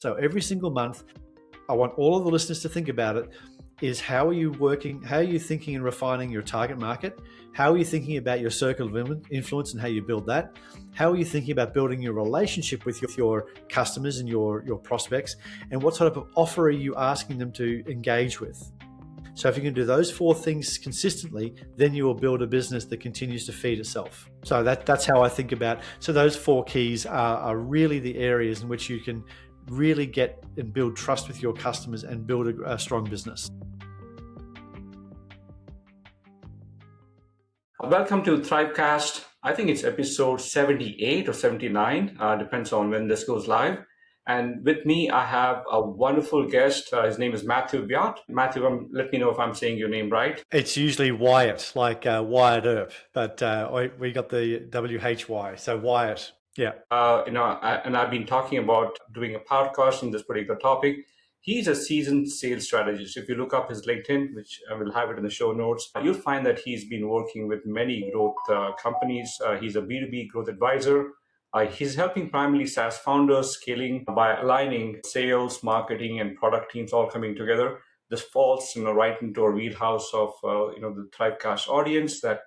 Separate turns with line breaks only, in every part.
So every single month, I want all of the listeners to think about it is how are you working, how are you thinking and refining your target market? How are you thinking about your circle of influence and how you build that? How are you thinking about building your relationship with your customers and your prospects? And what type of offer are you asking them to engage with? So if you can do those 4 things consistently, then you will build a business that continues to feed itself. So that's how I think about it. So those 4 keys are really the areas in which you can really get and build trust with your customers and build a strong business.
Welcome to Thrivecast. I think it's episode 78 or 79, depends on when this goes live. And with me, I have a wonderful guest. His name is Matthew Biot. Matthew, let me know if I'm saying your name right.
It's usually Wyatt, like Wyatt Earp, but we got the WHY, so Wyatt. Yeah.
And I've been talking about doing a podcast on this particular topic. He's a seasoned sales strategist. If you look up his LinkedIn, which I will have it in the show notes, you'll find that he's been working with many growth companies. He's a B2B growth advisor. He's helping primarily SaaS founders scaling by aligning sales, marketing, and product teams all coming together. This falls right into our wheelhouse of the Thrivecast audience that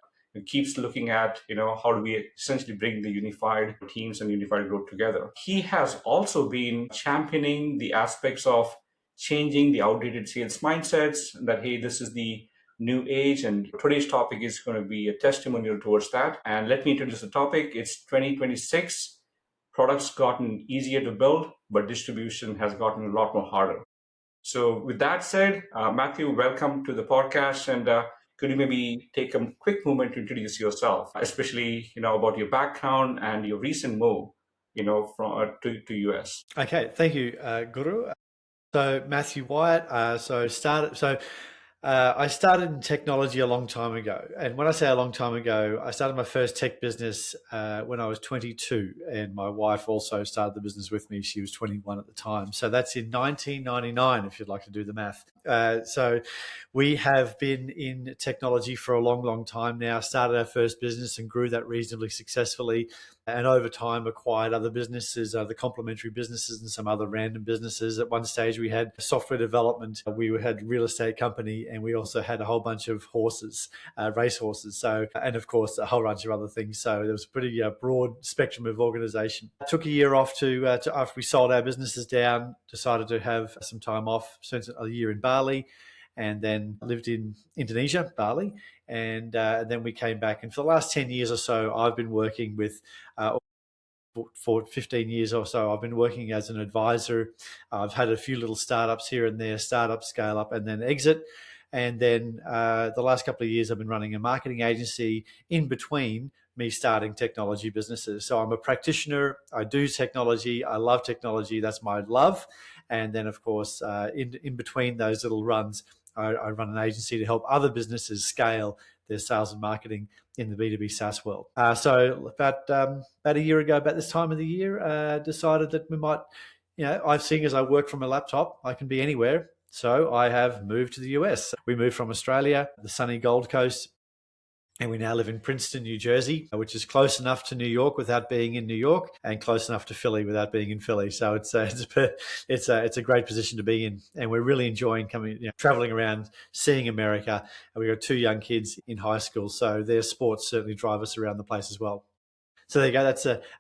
keeps looking at how do we essentially bring the unified teams and unified growth together. He has also been championing the aspects of changing the outdated sales mindsets, that hey, this is the new age, and today's topic is going to be a testimonial towards that. And let me introduce the topic. It's 2026. Products gotten easier to build, but distribution has gotten a lot more harder. So with that said, Matthew, welcome to the podcast, and could you maybe take a quick moment to introduce yourself, especially about your background and your recent move from to US?
Okay, thank you, Guru. So Matthew Wyatt. I started in technology a long time ago. And when I say a long time ago, I started my first tech business when I was 22. And my wife also started the business with me. She was 21 at the time. So that's in 1999, if you'd like to do the math. So we have been in technology for a long, long time now. Started our first business and grew that reasonably successfully. And over time acquired other businesses, the complementary businesses and some other random businesses. At one stage we had software development, we had a real estate company, and we also had a whole bunch of horses, race horses. So, and of course a whole bunch of other things. So there was a pretty broad spectrum of organization. I took a year off to after we sold our businesses down, decided to have some time off, spent a year in Bali, and then lived in Indonesia, Bali. And then we came back. And for the last 10 years or so, I've been working with, for 15 years or so, I've been working as an advisor. I've had a few little startups here and there, startup, scale up, and then exit. And then the last couple of years, I've been running a marketing agency in between me starting technology businesses. So I'm a practitioner. I do technology. I love technology. That's my love. And then, of course, in between those little runs, I run an agency to help other businesses scale their sales and marketing in the B2B SaaS world. So about a year ago, about this time of the year, decided that we might, I've seen as I work from a laptop, I can be anywhere. So I have moved to the US. We moved from Australia, the sunny Gold Coast, and we now live in Princeton, New Jersey, which is close enough to New York without being in New York, and close enough to Philly without being in Philly. So it's a great position to be in, and we're really enjoying traveling around, seeing America. And we've got 2 young kids in high school, so their sports certainly drive us around the place as well. So there you go.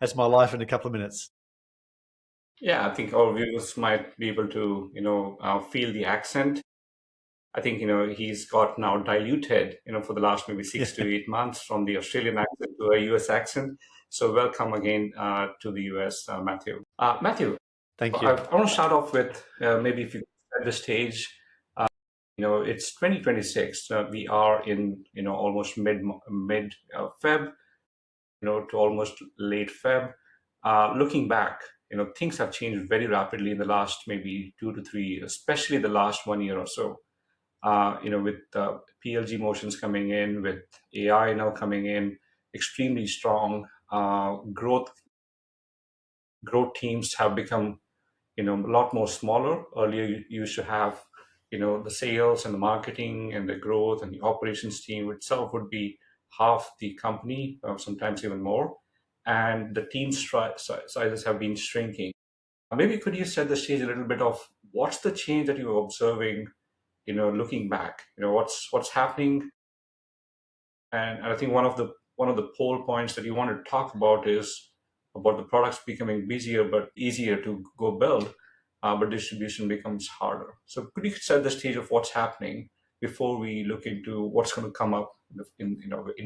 That's my life in a couple of minutes.
Yeah, I think our viewers might be able to feel the accent. I think, he's got now diluted, for the last maybe 6 to 8 months from the Australian accent to a US accent. So welcome again to the US, Matthew. Matthew,
thank you.
I want to start off with maybe if you set the stage. It's 2026. We are in, almost mid Feb, to almost late Feb. Looking back, things have changed very rapidly in the last maybe 2 to 3 years, especially the last 1 year or so. With PLG motions coming in, with AI now coming in, extremely strong growth teams have become, a lot more smaller. Earlier, you used to have, the sales and the marketing and the growth and the operations team itself would be half the company, sometimes even more. And the team sizes have been shrinking. Maybe could you set the stage a little bit of what's the change that you're observing, looking back, what's happening. And I think one of the pole points that you want to talk about is about the products becoming busier but easier to go build, but distribution becomes harder. So could you set the stage of what's happening before we look into what's going to come up in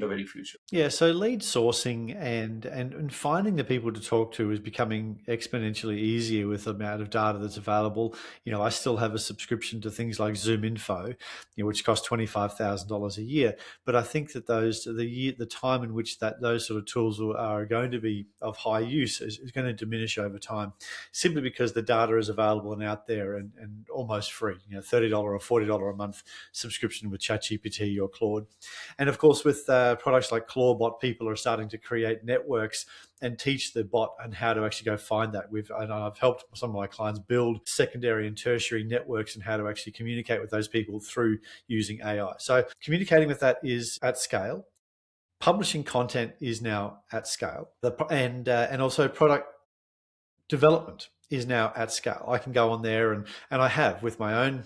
the very future?
Yeah, so lead sourcing and finding the people to talk to is becoming exponentially easier with the amount of data that's available. I still have a subscription to things like Zoom Info, which costs $25,000 a year. But I think that the time in which those sort of tools are going to be of high use is going to diminish over time, simply because the data is available and out there and almost free. $30 or $40 a month subscription with ChatGPT or Claude. And of course, with products like Clawbot, people are starting to create networks and teach the bot on how to actually go find that. I've helped some of my clients build secondary and tertiary networks and how to actually communicate with those people through using AI. So communicating with that is at scale. Publishing content is now at scale, and also product development is now at scale. I can go on there and I have, with my own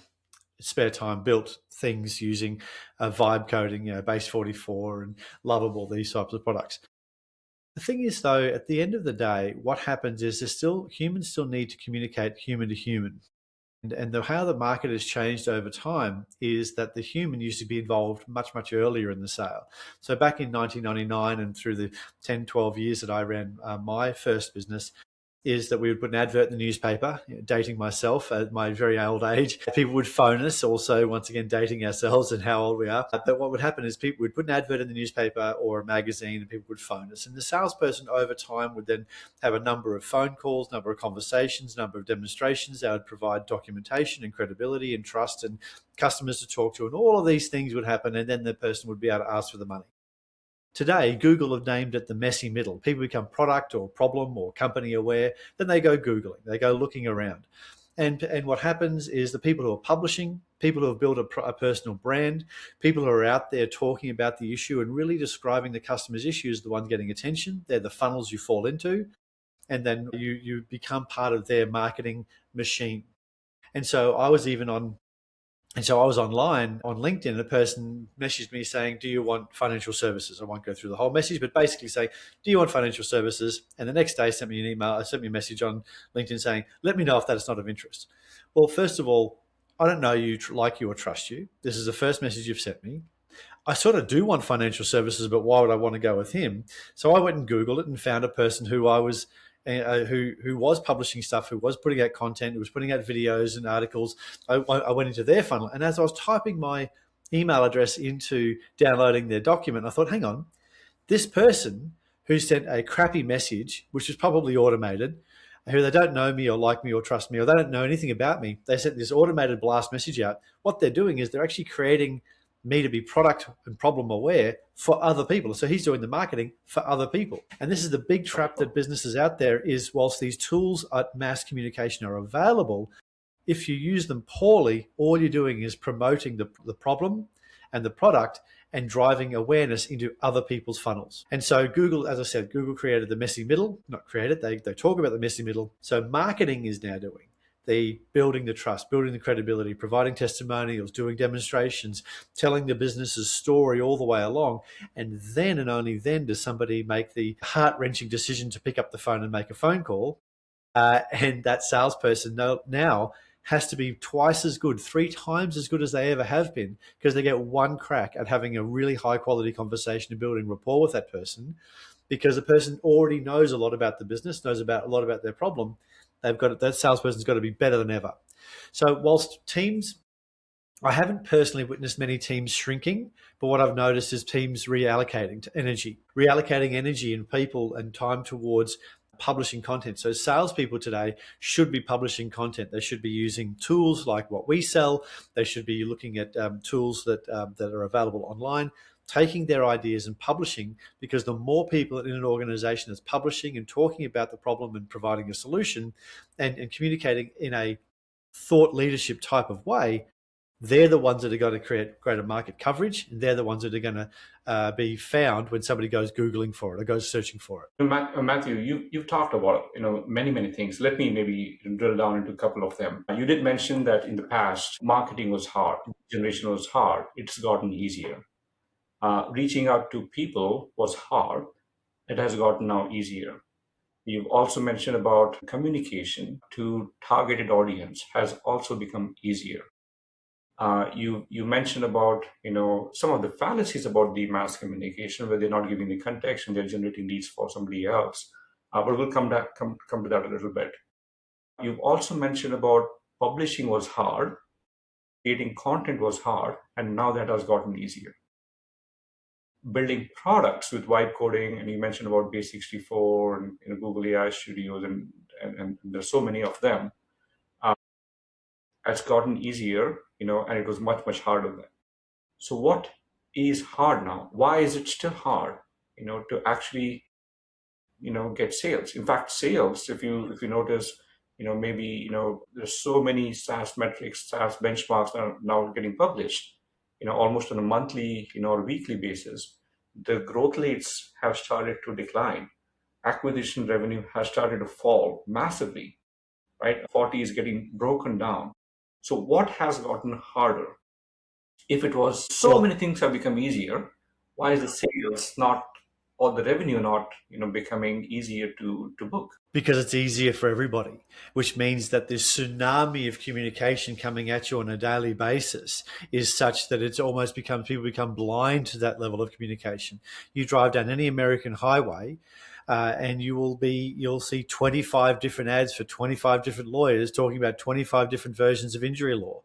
spare time, built things using vibe coding, Base 44 and Lovable, these types of products. The thing is, though, at the end of the day, what happens is humans still need to communicate human to human. And how the market has changed over time is that the human used to be involved much, much earlier in the sale. So back in 1999 and through the 10, 12 years that I ran my first business, is that we would put an advert in the newspaper, dating myself at my very old age. People would phone us, also, once again, dating ourselves and how old we are. But what would happen is people would put an advert in the newspaper or a magazine and people would phone us. And the salesperson over time would then have a number of phone calls, number of conversations, number of demonstrations. They would provide documentation and credibility and trust and customers to talk to. And all of these things would happen. And then the person would be able to ask for the money. Today, Google have named it the messy middle. People become product or problem or company aware, then they go Googling, they go looking around. And what happens is the people who are publishing, people who have built a personal brand, people who are out there talking about the issue and really describing the customer's issues, the ones getting attention, they're the funnels you fall into, and then you become part of their marketing machine. And so I was online on LinkedIn, and a person messaged me saying, do you want financial services? I won't go through the whole message, but basically saying, do you want financial services? And the next day sent me an email, sent me a message on LinkedIn saying, let me know if that is not of interest. Well, first of all, I don't know you, like you, or trust you. This is the first message you've sent me. I sort of do want financial services, but why would I want to go with him? So I went and Googled it and found a person who was publishing stuff, who was putting out content, who was putting out videos and articles. I went into their funnel, and as I was typing my email address into downloading their document, I thought, hang on, this person who sent a crappy message, which was probably automated, who they don't know me or like me or trust me, or they don't know anything about me, they sent this automated blast message out. What they're doing is they're actually creating me to be product and problem aware for other people. So he's doing the marketing for other people. And this is the big trap that businesses out there is, whilst these tools at mass communication are available, if you use them poorly, all you're doing is promoting the problem and the product and driving awareness into other people's funnels. And so Google, as I said, Google created the messy middle, not created, they talk about the messy middle. So marketing is now doing the building the trust, building the credibility, providing testimonials, doing demonstrations, telling the business's story all the way along. And then and only then does somebody make the heart-wrenching decision to pick up the phone and make a phone call. And that salesperson now has to be twice as good, 3 times as good as they ever have been, because they get one crack at having a really high-quality conversation and building rapport with that person, because the person already knows a lot about the business, knows a lot about their problem. That salesperson's got to be better than ever. So whilst teams, I haven't personally witnessed many teams shrinking, but what I've noticed is teams reallocating energy and people and time towards publishing content. So salespeople today should be publishing content. They should be using tools like what we sell. They should be looking at tools that are available online, taking their ideas and publishing, because the more people in an organization that's publishing and talking about the problem and providing a solution and communicating in a thought leadership type of way, they're the ones that are going to create greater market coverage. And they're the ones that are going to be found when somebody goes Googling for it or goes searching for it.
Matthew, you've talked about many things. Let me maybe drill down into a couple of them. You did mention that in the past, marketing was hard, generation was hard. It's gotten easier. Reaching out to people was hard. It has gotten now easier. You've also mentioned about communication to targeted audience has also become easier. You mentioned about some of the fallacies about the mass communication where they're not giving the context and they're generating leads for somebody else. But we'll come to that a little bit. You've also mentioned about publishing was hard, creating content was hard, and now that has gotten easier. Building products with vibe coding, and you mentioned about Base64 and Google AI Studios, and there's so many of them. It's gotten easier, and it was much harder then. So what is hard now? Why is it still hard, to actually, get sales? In fact, sales, if you notice, maybe, there's so many SaaS metrics, SaaS benchmarks that are now getting published, almost on a monthly, or weekly basis. The growth rates have started to decline. Acquisition revenue has started to fall massively, right? 40 is getting broken down. So what has gotten harder? If it was so many things have become easier, why is the sales not, or the revenue not, becoming easier to book?
Because it's easier for everybody, which means that this tsunami of communication coming at you on a daily basis is such that it's almost becomes, people become blind to that level of communication. You drive down any American highway, and you'll see 25 different ads for 25 different lawyers talking about 25 different versions of injury law.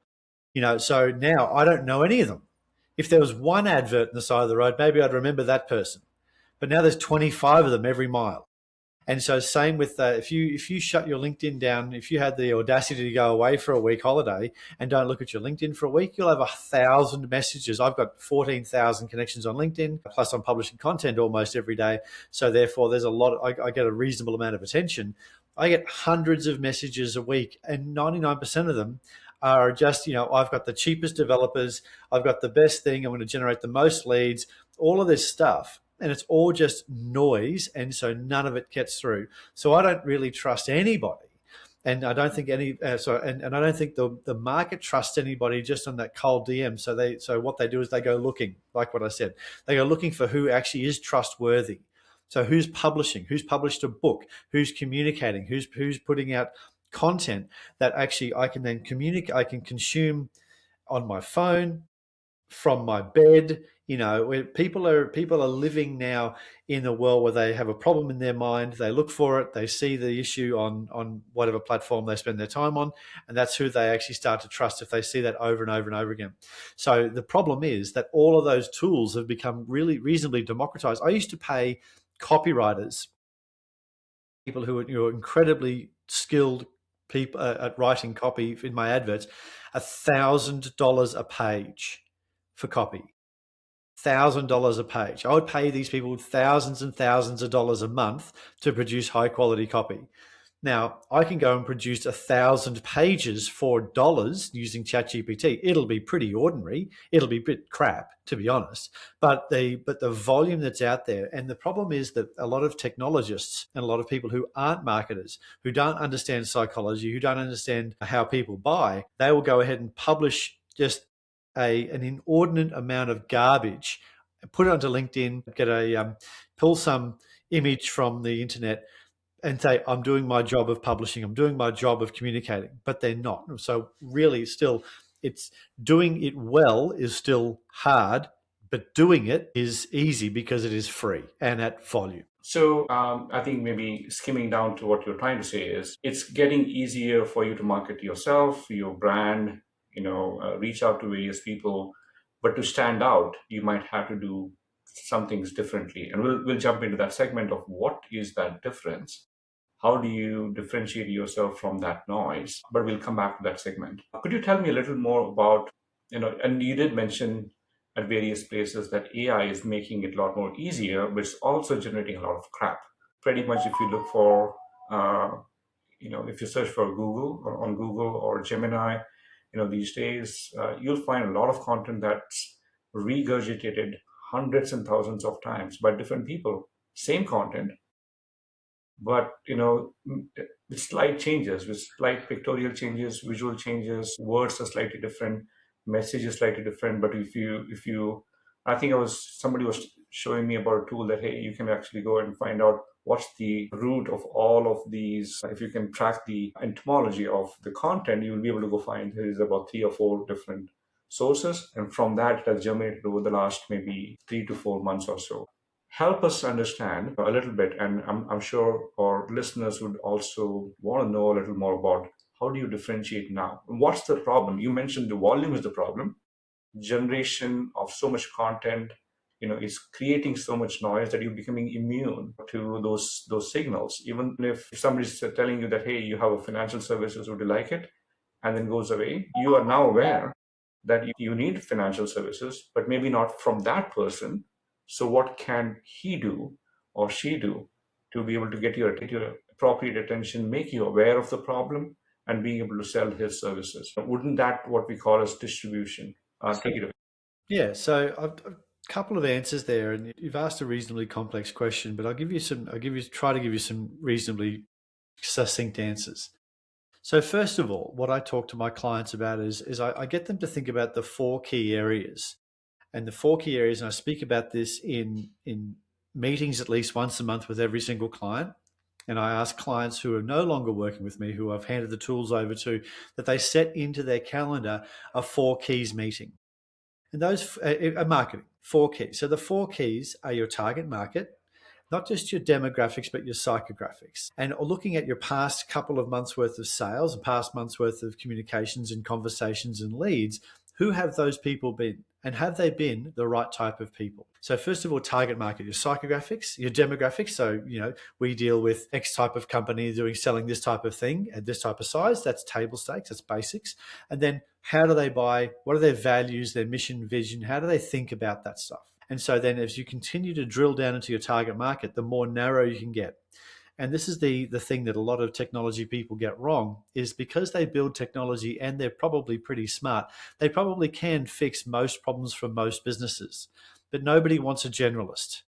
So now I don't know any of them. If there was one advert on the side of the road, maybe I'd remember that person. But now there's 25 of them every mile. And so same with if you shut your LinkedIn down, if you had the audacity to go away for a week holiday and don't look at your LinkedIn for a week, you'll have 1,000 messages. I've got 14,000 connections on LinkedIn, plus I'm publishing content almost every day. So therefore there's a lot, I get a reasonable amount of attention. I get hundreds of messages a week, and 99% of them are just, I've got the cheapest developers, I've got the best thing, I'm going to generate the most leads, all of this stuff. And it's all just noise, and so none of it gets through. So I don't really trust anybody, and I don't think and I don't think the market trusts anybody just on that cold DM. So what they do is they go looking, like what I said, they go looking for who actually is trustworthy. So who's publishing, who's published a book, who's communicating, who's putting out content that actually I can then communicate, I can consume on my phone, from my bed. Where people are living now in a world where they have a problem in their mind, they look for it, they see the issue on whatever platform they spend their time on, and that's who they actually start to trust if they see that over and over and over again. So the problem is that all of those tools have become really reasonably democratized. I used to pay copywriters, people who are incredibly skilled people at writing copy in my adverts, $1,000 a page for copy. $1,000 a page. I would pay these people thousands and thousands of dollars a month to produce high quality copy. Now, I can go and produce 1,000 pages for dollars using ChatGPT. It'll be pretty ordinary. It'll be a bit crap, to be honest. But the volume that's out there, and the problem is that a lot of technologists and a lot of people who aren't marketers, who don't understand psychology, who don't understand how people buy, they will go ahead and publish just an inordinate amount of garbage, put it onto LinkedIn, pull some image from the internet, and say, I'm doing my job of publishing, I'm doing my job of communicating, but they're not. So really still, it's doing it well is still hard, but doing it is easy because it is free and at volume.
So I think maybe skimming down to what you're trying to say is it's getting easier for you to market yourself, your brand, reach out to various people, but to stand out, you might have to do some things differently. And we'll jump into that segment of what is that difference. How do you differentiate yourself from that noise? But we'll come back to that segment. Could you tell me a little more about, and you did mention at various places that AI is making it a lot more easier, but it's also generating a lot of crap. Pretty much if you look for, if you search for Google or on Google or Gemini, these days, you'll find a lot of content that's regurgitated hundreds and thousands of times by different people. Same content, but with slight changes, with slight pictorial changes, visual changes, words are slightly different, message is slightly different. But if you I think somebody was showing me about a tool that, hey, you can actually go and find out what's the root of all of these. If you can track the entomology of the content, you will be able to go find there is about 3 or 4 different sources, and from that it has germinated over the last maybe 3 to 4 months or so. Help us understand a little bit, and I'm sure our listeners would also want to know a little more about how do you differentiate now? What's the problem? You mentioned the volume is the problem. Generation of so much content, is creating so much noise that you're becoming immune to those signals. Even if somebody's telling you that, hey, you have a financial services, would you like it? And then goes away, you are now aware that you need financial services, but maybe not from that person. So what can he do or she do to be able to get your appropriate attention, make you aware of the problem, and being able to sell his services? Wouldn't that what we call as distribution? Take it away.
Yeah, so I've a couple of answers there, and you've asked a reasonably complex question, but try to give you some reasonably succinct answers. So first of all, what I talk to my clients about is I get them to think about the 4 key areas. And the 4 key areas, and I speak about this in meetings at least once a month with every single client. And I ask clients who are no longer working with me, who I've handed the tools over to, that they set into their calendar a 4 keys meeting. And those are marketing, 4 keys. So the 4 keys are your target market, not just your demographics, but your psychographics. And looking at your past couple of months worth of sales and past months worth of communications and conversations and leads, who have those people been? And have they been the right type of people? So first of all, target market, your psychographics, your demographics. So, we deal with X type of company selling this type of thing at this type of size. That's table stakes, that's basics. And then how do they buy? What are their values, their mission, vision? How do they think about that stuff? And so then as you continue to drill down into your target market, the more narrow you can get. And this is the thing that a lot of technology people get wrong, is because they build technology and they're probably pretty smart, they probably can fix most problems for most businesses. But nobody wants a generalist.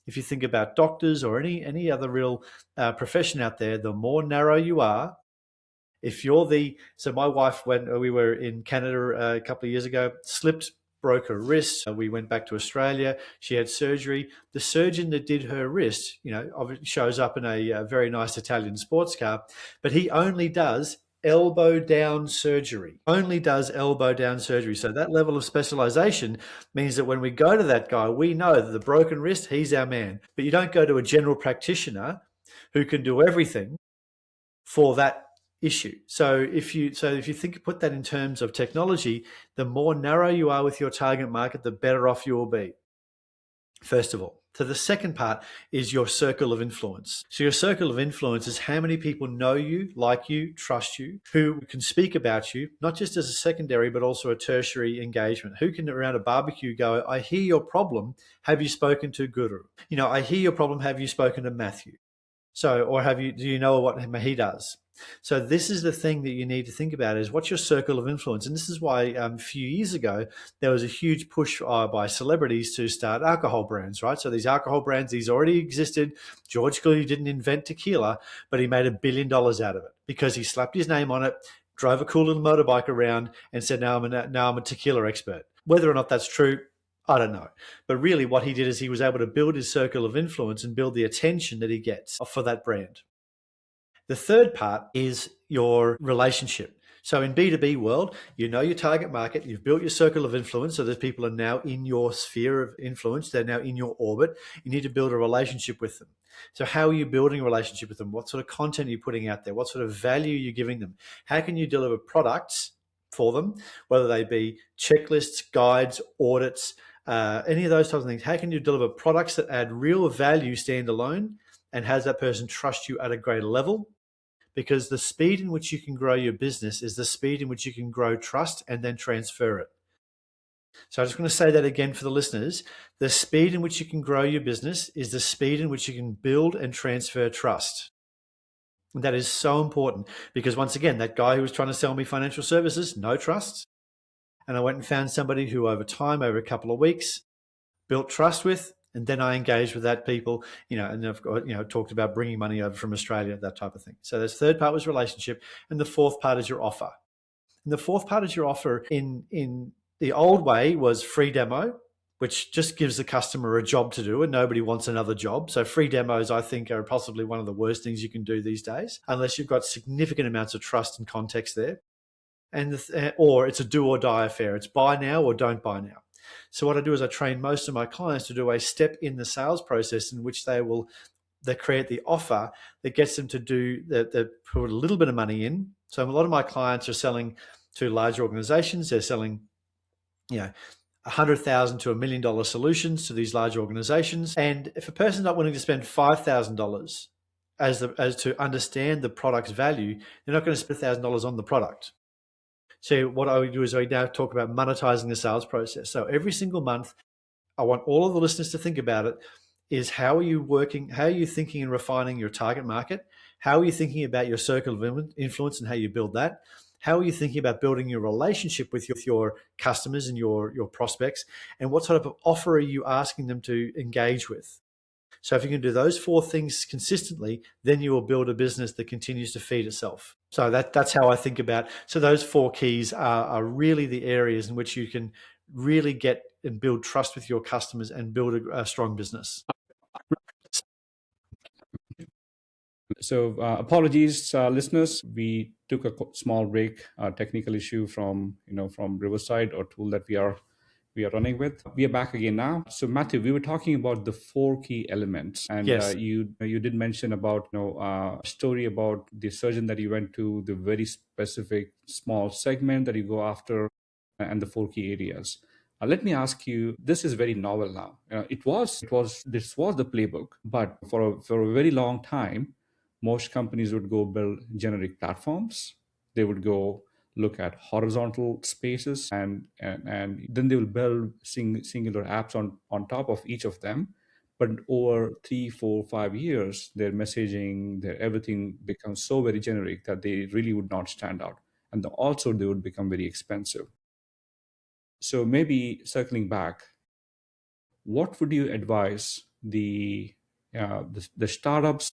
If you think about doctors or any other real profession out there, the more narrow you are, so my wife, when we were in Canada a couple of years ago, slipped, broke her wrist. We went back to Australia. She had surgery. The surgeon that did her wrist, obviously shows up in a very nice Italian sports car, but he only does elbow down surgery. Only does elbow down surgery. So that level of specialization means that when we go to that guy, we know that the broken wrist, he's our man. But you don't go to a general practitioner who can do everything for that issue. So if you put that in terms of technology, the more narrow you are with your target market, the better off you will be. First of all. So the second part is your circle of influence. So your circle of influence is how many people know you, like you, trust you, who can speak about you, not just as a secondary, but also a tertiary engagement. Who can around a barbecue go, I hear your problem, have you spoken to Guru? I hear your problem, have you spoken to Matthew? So, or do you know what he does? So this is the thing that you need to think about, is what's your circle of influence? And this is why a few years ago, there was a huge push by celebrities to start alcohol brands, right? So these alcohol brands, these already existed. George Clooney didn't invent tequila, but he made $1 billion out of it because he slapped his name on it, drove a cool little motorbike around and said, now I'm a tequila expert. Whether or not that's true, I don't know. But really what he did is he was able to build his circle of influence and build the attention that he gets for that brand. The third part is your relationship. So in B2B world, you know your target market, you've built your circle of influence, so those people are now in your sphere of influence, they're now in your orbit. You need to build a relationship with them. So how are you building a relationship with them? What sort of content are you putting out there? What sort of value are you giving them? How can you deliver products for them, whether they be checklists, guides, audits, any of those types of things? How can you deliver products that add real value standalone and has that person trust you at a greater level? Because the speed in which you can grow your business is the speed in which you can grow trust and then transfer it. So I'm just going to say that again for the listeners. The speed in which you can grow your business is the speed in which you can build and transfer trust. And that is so important because, once again, that guy who was trying to sell me financial services, no trust. And I went and found somebody who over time, over a couple of weeks, built trust with, and then I engaged with that people, and I've got, talked about bringing money over from Australia, that type of thing. So the third part was relationship, and the fourth part is your offer. And the fourth part is your offer in the old way was free demo, which just gives the customer a job to do, and nobody wants another job. So free demos, I think, are possibly one of the worst things you can do these days, unless you've got significant amounts of trust and context there. Or it's a do or die affair. It's buy now or don't buy now. So what I do is I train most of my clients to do a step in the sales process in which they create the offer that gets them to do that, put a little bit of money in. So a lot of my clients are selling to large organizations. They're selling, $100,000 to $1 million solutions to these large organizations. And if a person's not willing to spend $5,000 as to understand the product's value, they're not going to spend $1,000 on the product. So what I would do is I now talk about monetizing the sales process. So every single month, I want all of the listeners to think about it is how are you working, how are you thinking and refining your target market? How are you thinking about your circle of influence and how you build that? How are you thinking about building your relationship with your customers and your prospects? And what sort of offer are you asking them to engage with? So if you can do those four things consistently, then you will build a business that continues to feed itself. So that's how I think about. So those four keys are really the areas in which you can really get and build trust with your customers and build a strong business.
So apologies, listeners. We took a small break, technical issue from Riverside or tool that we are running with. We are back again now. So Matthew, we were talking about the four key elements, and
Yes.
You did mention about a story about the surgeon that you went to, the very specific small segment that you go after, and the four key areas. Let me ask you, this is very novel now. This was the playbook, but for a very long time, most companies would go build generic platforms. They would go look at horizontal spaces, and then they will build singular apps on top of each of them. But over 3, 4, 5 years, their messaging, their everything becomes so very generic that they really would not stand out. And also they would become very expensive. So maybe circling back, what would you advise the startups,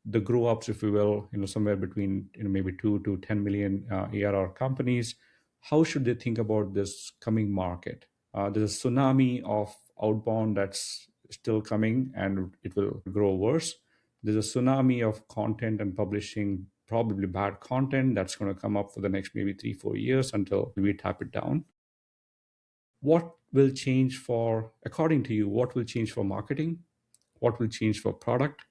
the grow ups, if you will, somewhere between maybe 2 to 10 million ARR companies? How should they think about this coming market? There's a tsunami of outbound that's still coming, and it will grow worse. There's a tsunami of content and publishing, probably bad content, that's going to come up for the next maybe 3, 4 years until we tap it down. What will change according to you, what will change for marketing? What will change for product?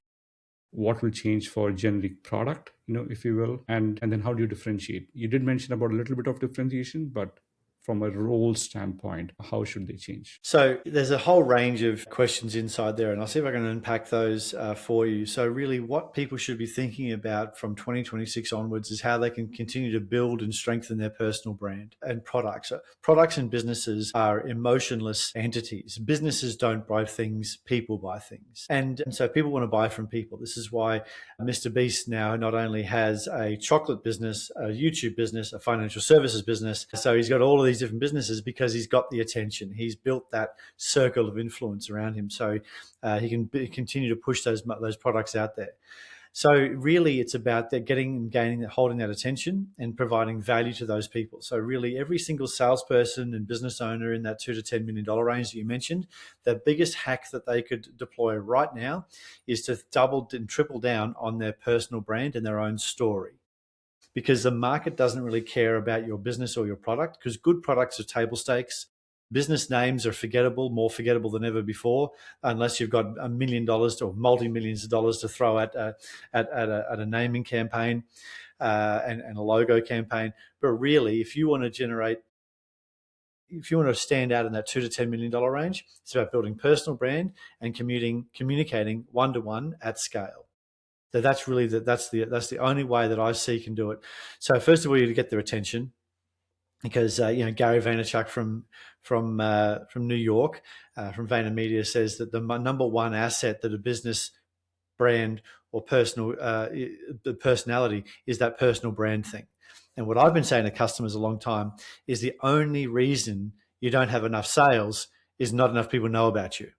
What will change for generic product, if you will? And then how do you differentiate? You did mention about a little bit of differentiation, but from a role standpoint, how should they change?
So there's a whole range of questions inside there, and I'll see if I can unpack those for you. So really what people should be thinking about from 2026 onwards is how they can continue to build and strengthen their personal brand and products. So products and businesses are emotionless entities. Businesses don't buy things, people buy things. And so people want to buy from people. This is why Mr. Beast now not only has a chocolate business, a YouTube business, a financial services business. So he's got all of these different businesses because he's got the attention. He's built that circle of influence around him, so he can continue to push those products out there. So really, it's about gaining, holding that attention and providing value to those people. So really, every single salesperson and business owner in that $2 to $10 million range that you mentioned, the biggest hack that they could deploy right now is to double and triple down on their personal brand and their own story. Because the market doesn't really care about your business or your product, because good products are table stakes. Business names are forgettable, more forgettable than ever before, unless you've got $1 million or multi-millions of dollars to throw at a naming campaign and a logo campaign. But really, if you want to stand out in that $2 to $10 million range, it's about building personal brand and communicating one-to-one at scale. So that's really that's the only way that I see can do it. So first of all, you get their attention, because Gary Vaynerchuk from New York, from VaynerMedia, says that the number one asset that a business brand or personal, the personality is that personal brand thing. And what I've been saying to customers a long time is the only reason you don't have enough sales is not enough people know about you.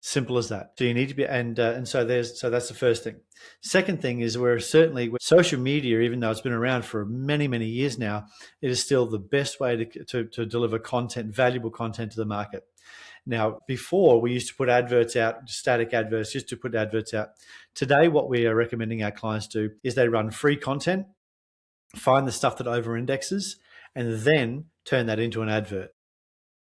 Simple as that. So you need to be, and so that's the first thing. Second thing is we're certainly with social media, even though it's been around for many, many years now, it is still the best way to deliver content, valuable content to the market. Now, before we used to put adverts out, static adverts, just to put adverts out. Today, what we are recommending our clients do is they run free content, find the stuff that over indexes, and then turn that into an advert.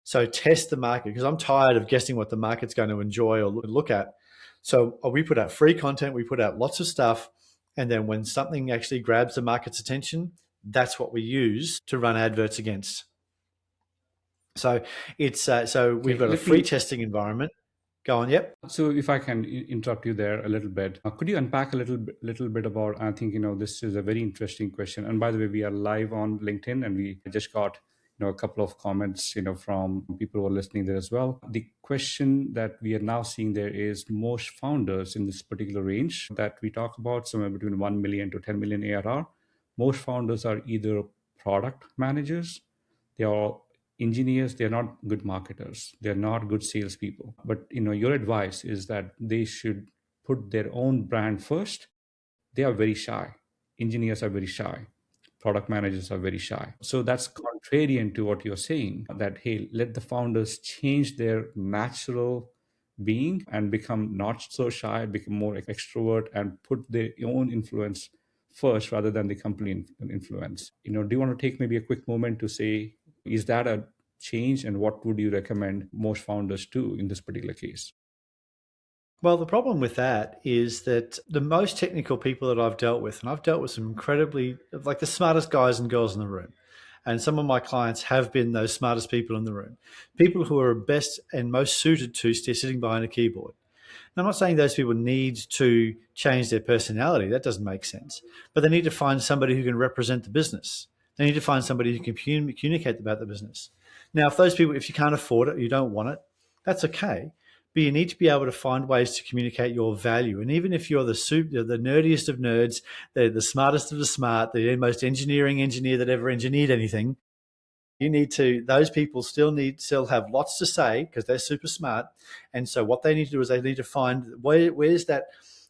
So test the market, because I'm tired of guessing what the market's going to enjoy or look at. So we put out free content, we put out lots of stuff, and then when something actually grabs the market's attention, that's what we use to run adverts against. So it's we've got a free testing environment. Go on. Yep.
So if I can interrupt you there a little bit, could you unpack a little bit about, I think, this is a very interesting question. And by the way, we are live on LinkedIn and we just got, a couple of comments, from people who are listening there as well. The question that we are now seeing there is most founders in this particular range that we talk about, somewhere between 1 million to 10 million ARR, most founders are either product managers, they are engineers, they're not good marketers, they're not good salespeople. But your advice is that they should put their own brand first. They are very shy. Engineers are very shy. Product managers are very shy. So that's contrarian to what you're saying, that hey, let the founders change their natural being and become not so shy, become more extrovert and put their own influence first rather than the company influence. Do you want to take maybe a quick moment to say, is that a change, and what would you recommend most founders do in this particular case?
Well, the problem with that is that the most technical people that I've dealt with, and I've dealt with some incredibly, like the smartest guys and girls in the room, and some of my clients have been those smartest people in the room, people who are best and most suited to sitting behind a keyboard. Now, I'm not saying those people need to change their personality. That doesn't make sense. But they need to find somebody who can represent the business. They need to find somebody who can communicate about the business. Now, if you can't afford it, you don't want it, that's okay. But you need to be able to find ways to communicate your value. And even if you're the nerdiest of nerds, the smartest of the smart, the most engineering engineer that ever engineered anything, those people still have lots to say because they're super smart. And so what they need to do is they need to find where's that,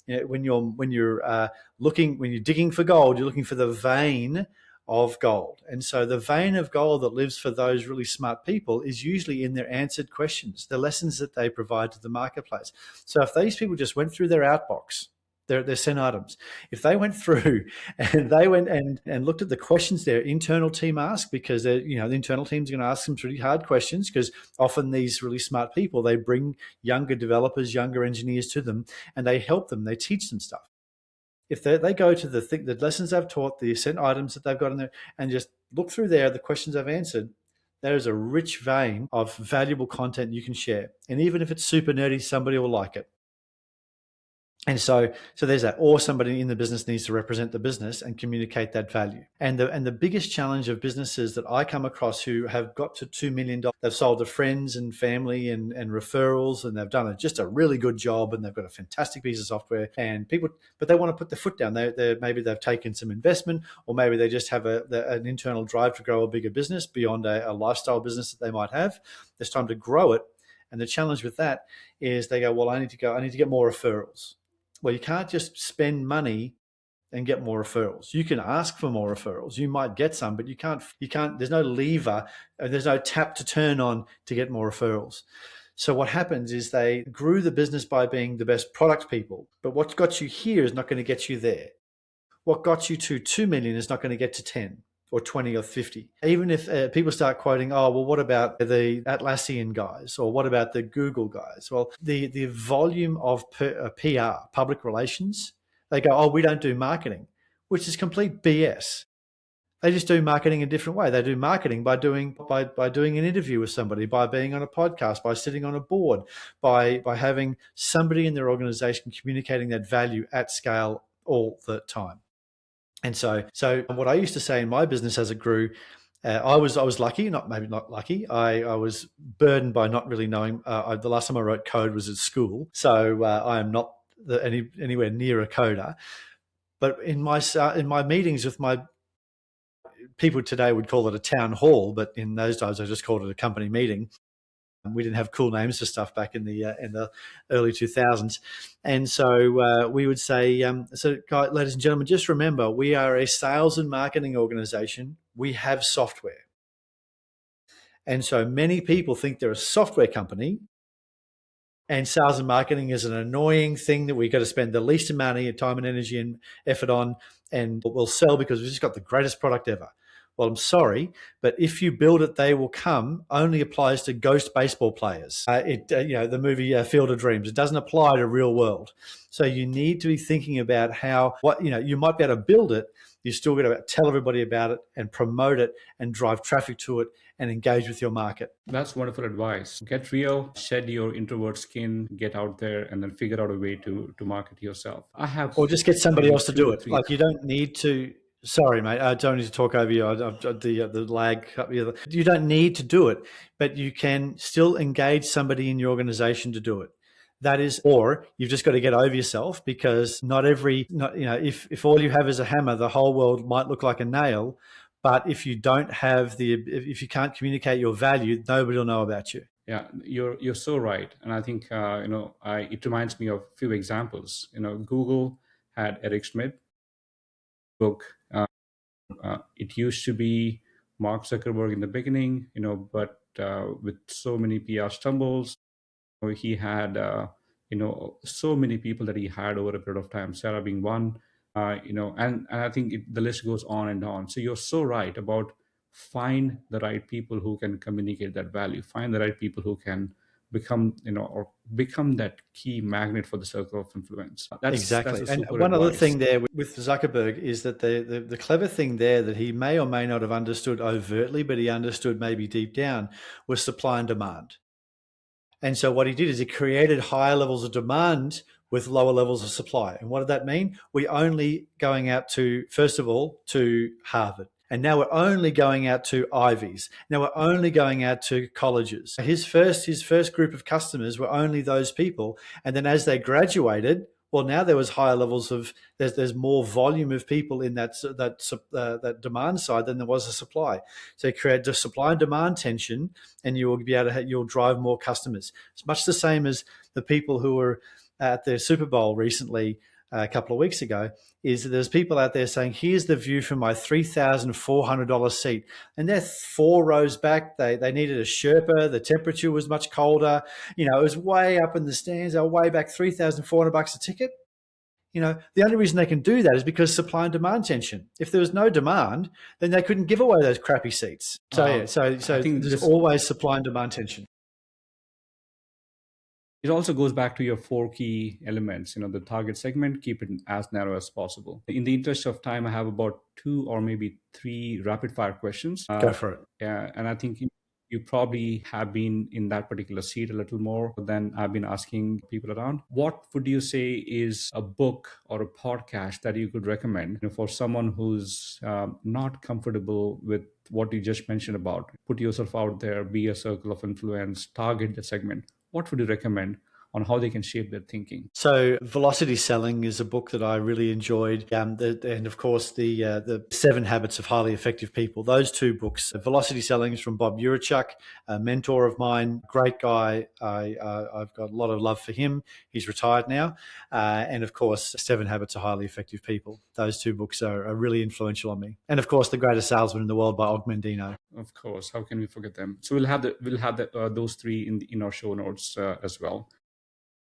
when you're digging for gold, you're looking for the vein of gold. And so the vein of gold that lives for those really smart people is usually in their answered questions, the lessons that they provide to the marketplace. So if these people just went through their outbox, their sent items, if they went through and they went and looked at the questions their internal team asked, because the internal team's going to ask some pretty hard questions, because often these really smart people, they bring younger developers, younger engineers to them, and they help them, they teach them stuff. If they go to the lessons I've taught, the sent items that they've got in there, and just look through there, the questions I've answered, there is a rich vein of valuable content you can share. And even if it's super nerdy, somebody will like it. And so there's that, or somebody in the business needs to represent the business and communicate that value. And the biggest challenge of businesses that I come across who have got to $2 million, they've sold to friends and family and referrals, and they've done just a really good job, and they've got a fantastic piece of software, and people, but they want to put their foot down. Maybe they've taken some investment, or maybe they just have an internal drive to grow a bigger business beyond a lifestyle business that they might have. It's time to grow it. And the challenge with that is they go, well, I need to get more referrals. Well, you can't just spend money and get more referrals. You can ask for more referrals. You might get some, but you can't, there's no lever, there's no tap to turn on to get more referrals. So what happens is they grew the business by being the best product people, but what got you here is not going to get you there. What got you to 2 million is not going to get to 10 or 20 or 50. Even if people start quoting, oh, well, what about the Atlassian guys? Or what about the Google guys? Well, the volume of PR, public relations, they go, oh, we don't do marketing, which is complete BS. They just do marketing a different way. They do marketing by doing an interview with somebody, by being on a podcast, by sitting on a board, by having somebody in their organization communicating that value at scale all the time. And so what I used to say in my business as it grew, I was lucky, maybe not lucky. I was burdened by not really knowing. The last time I wrote code was at school, so I am not anywhere near a coder. But in my meetings with my people today would call it a town hall, but in those days I just called it a company meeting. We didn't have cool names for stuff back in the early 2000s, and so we would say, "So, guys, ladies and gentlemen, just remember, we are a sales and marketing organization. We have software, and so many people think they're a software company, and sales and marketing is an annoying thing that we've got to spend the least amount of time and energy and effort on, and we'll sell because we've just got the greatest product ever." Well, I'm sorry, but if you build it, they will come only applies to ghost baseball players. The movie Field of Dreams. It doesn't apply to real world. So you need to be thinking about you might be able to build it. You still got to tell everybody about it and promote it and drive traffic to it and engage with your market.
That's wonderful advice. Get real, shed your introvert skin, get out there, and then figure out a way to market yourself.
Or just get somebody else to do it. Like, you don't need to. Sorry, mate. I don't need to talk over you. The lag. You don't need to do it, but you can still engage somebody in your organization to do it. That is, or you've just got to get over yourself, because if all you have is a hammer, the whole world might look like a nail. But if you if you can't communicate your value, nobody will know about you.
Yeah, you're so right, and I think it reminds me of a few examples. Google had Eric Schmidt book. It used to be Mark Zuckerberg in the beginning, but with so many PR stumbles, he had so many people that he had over a period of time. Sarah being one, and I think the list goes on and on. So you're so right about find the right people who can communicate that value. Find the right people who can become that key magnet for the circle of influence.
Exactly. And one other thing there with Zuckerberg is that the clever thing there that he may or may not have understood overtly, but he understood maybe deep down, was supply and demand. And so what he did is he created higher levels of demand with lower levels of supply. And what did that mean? We're only going out to, first of all, to Harvard. And now we're only going out to Ivies. Now we're only going out to colleges. His first group of customers were only those people. And then as they graduated, well, now there was higher levels of, there's more volume of people in that demand side than there was a supply. So you create the supply and demand tension, and you will be able to you'll drive more customers. It's much the same as the people who were at the Super Bowl recently, a couple of weeks ago, is that there's people out there saying, here's the view from my $3,400 seat. And they're 4 rows back. They needed a Sherpa. The temperature was much colder. It was way up in the stands. They were way back, $3,400 a ticket. The only reason they can do that is because supply and demand tension. If there was no demand, then they couldn't give away those crappy seats. So I think there's always supply and demand tension.
It also goes back to your 4 key elements, the target segment, keep it as narrow as possible. In the interest of time, I have about 2 or maybe 3 rapid fire questions.
Go for it.
Yeah, and I think you probably have been in that particular seat a little more than I've been asking people around. What would you say is a book or a podcast that you could recommend for someone who's not comfortable with what you just mentioned about? Put yourself out there, be a circle of influence, target the segment. What would you recommend on how they can shape their thinking?
So Velocity Selling is a book that I really enjoyed. And of course, the 7 Habits of Highly Effective People. Those 2 books. Velocity Selling is from Bob Urachuk, a mentor of mine, great guy. I've got a lot of love for him. He's retired now. And of course, 7 Habits of Highly Effective People. Those 2 books are really influential on me. And of course, The Greatest Salesman in the World by Og Mandino.
Of course, how can we forget them? So we'll have those 3 in our show notes as well.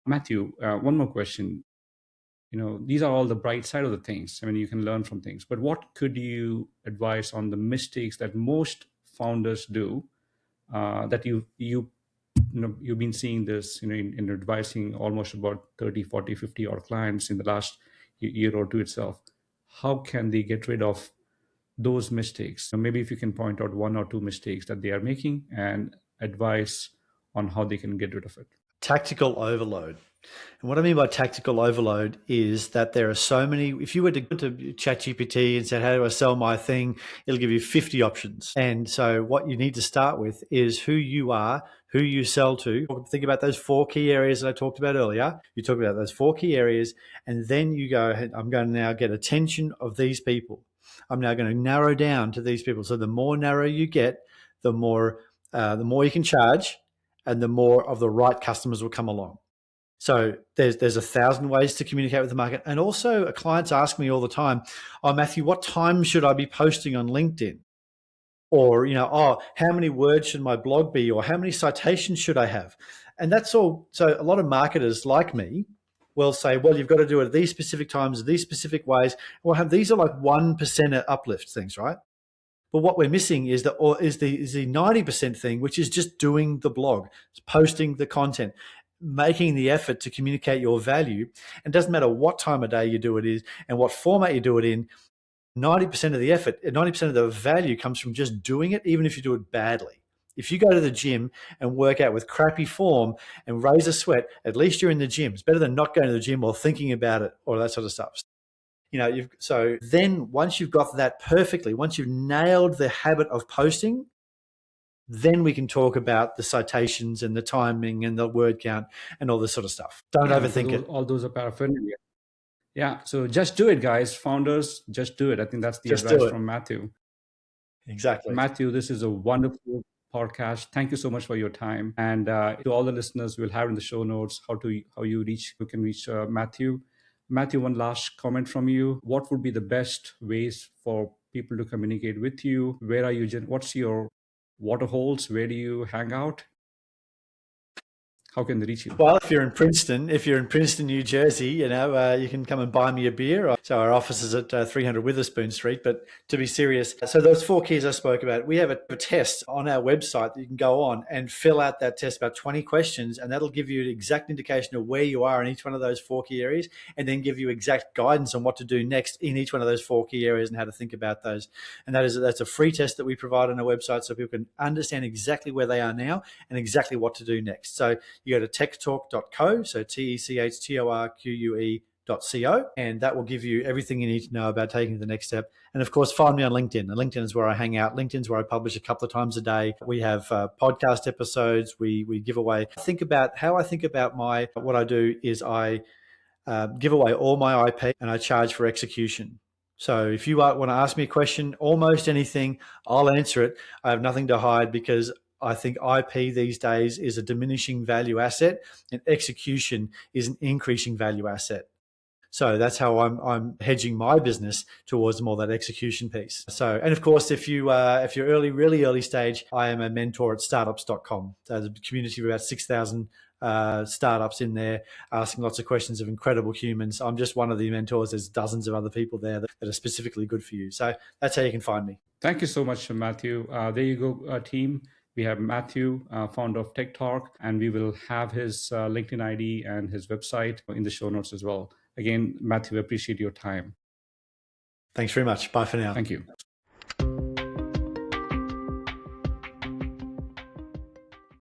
Matthew, one more question. These are all the bright side of the things. I mean, you can learn from things, but what could you advise on the mistakes that most founders do that you've been seeing this, in advising almost about 30, 40, 50 odd clients in the last year or 2 itself. How can they get rid of those mistakes? So maybe if you can point out 1 or 2 mistakes that they are making and advice on how they can get rid of it.
Tactical overload. And what I mean by tactical overload is that there are so many. If you were to go to ChatGPT and said, how do I sell my thing? It'll give you 50 options. And so what you need to start with is who you are, who you sell to. Think about those 4 key areas that I talked about earlier. You talk about those 4 key areas, and then you go, I'm going to now get attention of these people. I'm now going to narrow down to these people. So the more narrow you get, the more you can charge, and the more of the right customers will come along. So there's 1,000 ways to communicate with the market. And also clients ask me all the time, oh, Matthew, what time should I be posting on LinkedIn? Or, how many words should my blog be? Or how many citations should I have? And that's all. So a lot of marketers like me will say, well, you've got to do it at these specific times, these specific ways. These are like 1% uplift things, right? But what we're missing is the 90% thing, which is just doing the blog, posting the content, making the effort to communicate your value. And it doesn't matter what time of day you do it is and what format you do it in. 90% of the effort, 90% of the value comes from just doing it, even if you do it badly. If you go to the gym and work out with crappy form and raise a sweat, at least you're in the gym. It's better than not going to the gym or thinking about it or that sort of stuff. So then once you've got that perfectly, once you've nailed the habit of posting, then we can talk about the citations and the timing and the word count and all this sort of stuff. Don't overthink it.
All those are paraphernalia. Yeah. So just do it, guys. Founders, just do it. I think that's the advice from Matthew.
Exactly.
Matthew, this is a wonderful podcast. Thank you so much for your time. And to all the listeners, we'll have in the show notes how you can reach Matthew. Matthew, one last comment from you. What would be the best ways for people to communicate with you? Where are you? What's your waterholes? Where do you hang out? How can they reach you?
Well, if you're in Princeton, New Jersey, you can come and buy me a beer. So our office is at 300 Witherspoon Street. But to be serious, so those 4 keys I spoke about, we have a test on our website that you can go on and fill out that test, about 20 questions, and that'll give you an exact indication of where you are in each one of those 4 key areas, and then give you exact guidance on what to do next in each one of those 4 key areas and how to think about those. And that's a free test that we provide on our website so people can understand exactly where they are now and exactly what to do next. So you go to techtalk.co, so techtorque.co, and that will give you everything you need to know about taking the next step. And of course, find me on LinkedIn. And LinkedIn is where I hang out. LinkedIn is where I publish a couple of times a day. We have podcast episodes. We give away. What I do is I give away all my IP and I charge for execution. So if you want to ask me a question, almost anything, I'll answer it. I have nothing to hide because I think IP these days is a diminishing value asset and execution is an increasing value asset. So that's how I'm hedging my business towards more that execution piece. So, and of course, if you're really early stage, I am a mentor at startups.com. So there's a community of about 6,000 startups in there asking lots of questions of incredible humans. I'm just one of the mentors. There's dozens of other people there that are specifically good for you. So that's how you can find me.
Thank you so much, Matthew. There you go, team. We have Matthew, founder of Tech Talk, and we will have his LinkedIn ID and his website in the show notes as well. Again, Matthew, I appreciate your time.
Thanks very much. Bye for now.
Thank you.